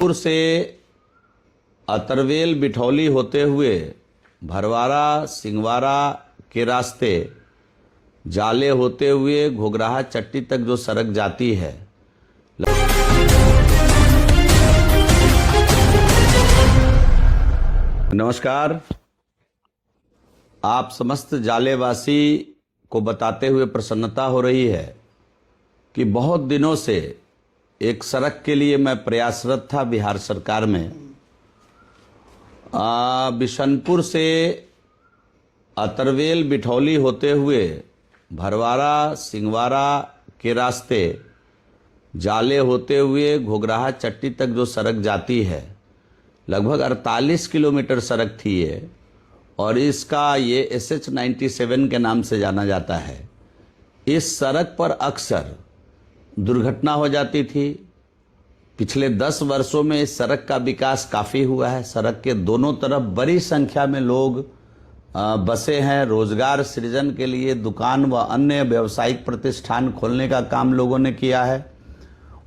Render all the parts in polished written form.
पुर से अतरवेल बिठौली होते हुए भरवारा सिंगवारा के रास्ते जाले होते हुए घोघराहा चट्टी तक जो सड़क जाती है, नमस्कार। आप समस्त जालेवासी को बताते हुए प्रसन्नता हो रही है कि बहुत दिनों से एक सड़क के लिए मैं प्रयासरत था बिहार सरकार में। बिशनपुर से अतरवेल बिठौली होते हुए भरवारा सिंगवारा के रास्ते जाले होते हुए घोघराहा चट्टी तक जो सड़क जाती है, लगभग 48 किलोमीटर सड़क थी ये, और इसका ये SH97 के नाम से जाना जाता है। इस सड़क पर अक्सर दुर्घटना हो जाती थी। पिछले 10 वर्षों में इस सड़क का विकास काफ़ी हुआ है। सड़क के दोनों तरफ बड़ी संख्या में लोग बसे हैं। रोजगार सृजन के लिए दुकान व अन्य व्यावसायिक प्रतिष्ठान खोलने का काम लोगों ने किया है,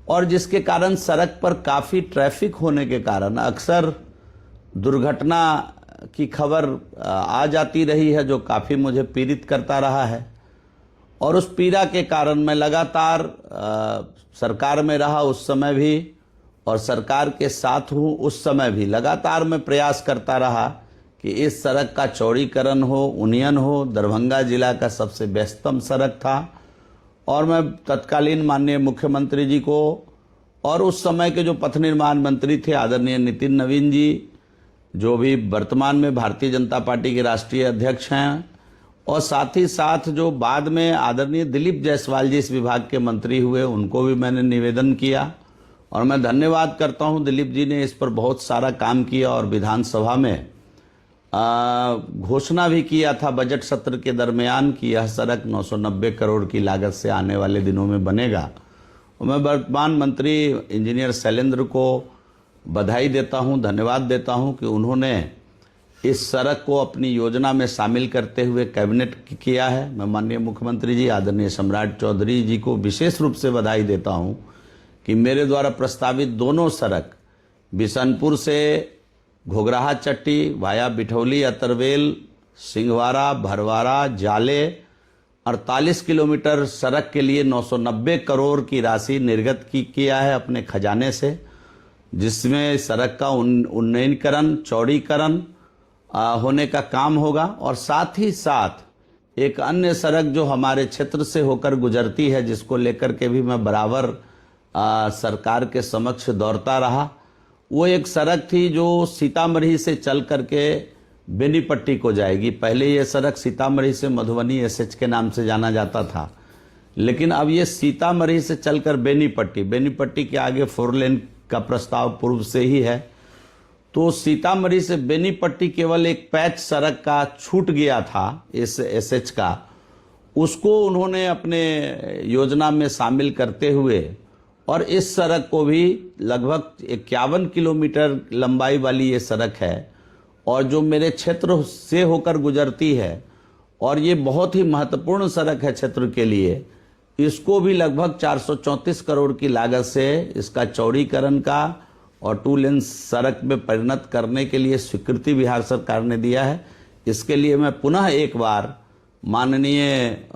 और जिसके कारण सड़क पर काफ़ी ट्रैफिक होने के कारण अक्सर दुर्घटना की खबर आ जाती रही है, जो काफ़ी मुझे पीड़ित करता रहा है। और उस पीड़ा के कारण मैं लगातार सरकार में रहा उस समय भी, और सरकार के साथ हूँ उस समय भी। लगातार मैं प्रयास करता रहा कि इस सड़क का चौड़ीकरण हो, उन्नयन हो। दरभंगा जिला का सबसे व्यस्तम सड़क था, और मैं तत्कालीन माननीय मुख्यमंत्री जी को और उस समय के जो पथ निर्माण मंत्री थे आदरणीय नितिन नवीन जी, जो भी वर्तमान में भारतीय जनता पार्टी के राष्ट्रीय अध्यक्ष हैं, और साथ ही साथ जो बाद में आदरणीय दिलीप जायसवाल जी इस विभाग के मंत्री हुए, उनको भी मैंने निवेदन किया। और मैं धन्यवाद करता हूं, दिलीप जी ने इस पर बहुत सारा काम किया और विधानसभा में घोषणा भी किया था बजट सत्र के दरमियान कि यह सड़क 990 करोड़ की लागत से आने वाले दिनों में बनेगा। और मैं वर्तमान मंत्री इंजीनियर शैलेंद्र को बधाई देता हूं, धन्यवाद देता हूं कि उन्होंने इस सड़क को अपनी योजना में शामिल करते हुए कैबिनेट किया है। मैं माननीय मुख्यमंत्री जी आदरणीय सम्राट चौधरी जी को विशेष रूप से बधाई देता हूं कि मेरे द्वारा प्रस्तावित दोनों सड़क बिशनपुर से घोघराहा चट्टी वाया बिठौली अतरवेल सिंगवारा भरवारा जाले 48 किलोमीटर सड़क के लिए 990 करोड़ की राशि निर्गत किया है अपने खजाने से, जिसमें सड़क का उन्नयनीकरण चौड़ीकरण होने का काम होगा। और साथ ही साथ एक अन्य सड़क जो हमारे क्षेत्र से होकर गुजरती है, जिसको लेकर के भी मैं बराबर सरकार के समक्ष दौड़ता रहा, वो एक सड़क थी जो सीतामढ़ी से चल करके बेनीपट्टी को जाएगी। पहले ये सड़क सीतामढ़ी से मधुबनी SH के नाम से जाना जाता था, लेकिन अब ये सीतामढ़ी से चलकर बेनीपट्टी के आगे 4 लेन का प्रस्ताव पूर्व से ही है। तो सीतामढ़ी से बेनीपट्टी केवल एक पैच सड़क का छूट गया था इस SH का, उसको उन्होंने अपने योजना में शामिल करते हुए, और इस सड़क को भी लगभग 51 किलोमीटर लंबाई वाली ये सड़क है, और जो मेरे क्षेत्र से होकर गुजरती है, और ये बहुत ही महत्वपूर्ण सड़क है क्षेत्र के लिए। इसको भी लगभग 434 करोड़ की लागत से इसका चौड़ीकरण का और 2 लेन सड़क में परिणत करने के लिए स्वीकृति बिहार सरकार ने दिया है। इसके लिए मैं पुनः एक बार माननीय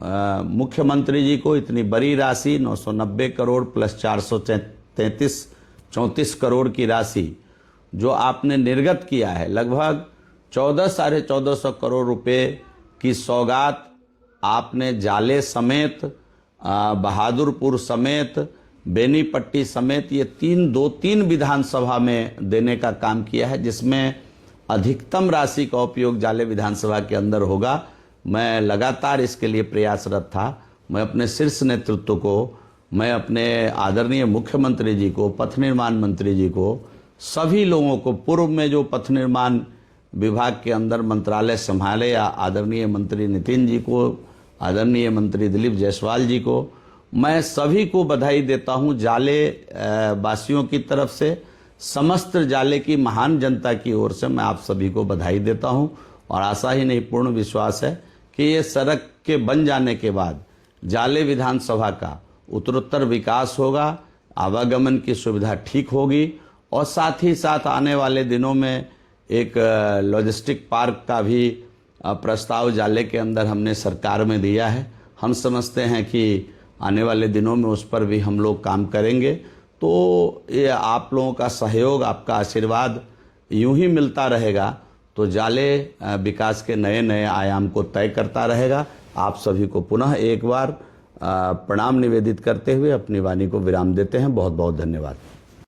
मुख्यमंत्री जी को इतनी बड़ी राशि 990 करोड़ प्लस 434 करोड़ की राशि जो आपने निर्गत किया है, लगभग 14 साढ़े 1400 करोड़ रुपए की सौगात आपने जाले समेत, बहादुरपुर समेत, बेनीपट्टी समेत ये 3 विधानसभा में देने का काम किया है, जिसमें अधिकतम राशि का उपयोग जाले विधानसभा के अंदर होगा। मैं लगातार इसके लिए प्रयासरत था। मैं अपने शीर्ष नेतृत्व को, मैं अपने आदरणीय मुख्यमंत्री जी को, पथ निर्माण मंत्री जी को, सभी लोगों को, पूर्व में जो पथ निर्माण विभाग के अंदर मंत्रालय संभाले आदरणीय मंत्री नितिन जी को, आदरणीय मंत्री दिलीप जायसवाल जी को, मैं सभी को बधाई देता हूं। जाले वासियों की तरफ से, समस्त जाले की महान जनता की ओर से मैं आप सभी को बधाई देता हूं, और आशा ही नहीं पूर्ण विश्वास है कि ये सड़क के बन जाने के बाद जाले विधानसभा का उत्तरोत्तर विकास होगा, आवागमन की सुविधा ठीक होगी और साथ ही साथ आने वाले दिनों में एक लॉजिस्टिक पार्क का भी प्रस्ताव जाले के अंदर हमने सरकार में दिया है। हम समझते हैं कि आने वाले दिनों में उस पर भी हम लोग काम करेंगे। तो ये आप लोगों का सहयोग, आपका आशीर्वाद यूं ही मिलता रहेगा तो जाले विकास के नए नए आयाम को तय करता रहेगा। आप सभी को पुनः एक बार प्रणाम निवेदित करते हुए अपनी वाणी को विराम देते हैं। बहुत बहुत धन्यवाद।